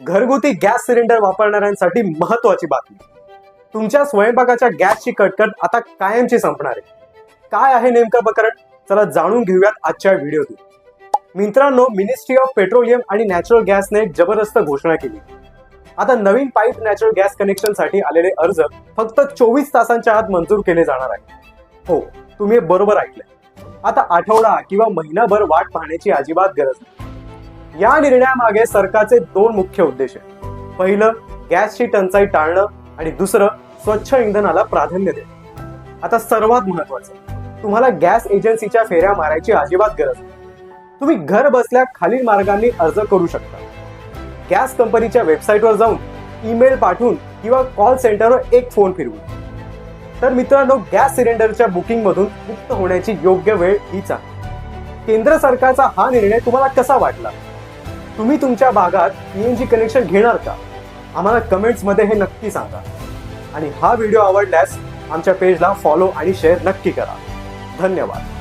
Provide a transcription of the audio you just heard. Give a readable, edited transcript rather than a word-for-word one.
घरगुती gas cylinder वापरणाऱ्यांसाठी महत्त्वाची बातमी. तुमच्या स्वयंपाकाच्या गॅसची कटकट आता कायमची संपणार आहे. काय आहे नेमकं प्रकरण? चला जाणून घेऊयात आजच्या व्हिडिओतून. मित्रांनो, मिनिस्ट्री ऑफ पेट्रोलियम आणि नॅचरल गॅसने एक जबरदस्त घोषणा केली. आता नवीन पाईप नॅचरल गॅस कनेक्शनसाठी आलेले अर्ज फक्त 24 तासांच्या आत मंजूर केले जाणार आहेत. हो, तुम्ही बरोबर ऐकलंय. आता आठवडा किंवा महिनाभर वाट पाहण्याची अजिबात गरज नाही. या निर्णयामागे सरकारचे दोन मुख्य उद्देश आहेत. पहिलं, गॅसची टंचाई टाळणं आणि दुसरं, स्वच्छ इंधनाला प्राधान्य देणं. आता सर्वात महत्वाचं, तुम्हाला गॅस एजन्सीच्या फेऱ्या मारायची अजिबात गरज नाही. तुम्ही घर बसल्या खालील मार्गांनी अर्ज करू शकता. गॅस कंपनीच्या वेबसाईटवर जाऊन, ईमेल पाठवून किंवा कॉल सेंटरवर एक फोन फिरवून. तर मित्रांनो, गॅस सिलेंडरच्या बुकिंग मधून मुक्त होण्याची योग्य वेळ हीच आहे. केंद्र सरकारचा हा निर्णय तुम्हाला कसा वाटला? तुम्ही तुमच्या भागात पीएनजी कनेक्शन घेणार का? आम्हाला कमेंट्स मध्ये हे नक्की सांगा. आणि हा व्हिडिओ आवडल्यास आमच्या पेजला फॉलो आणि शेअर नक्की करा. धन्यवाद.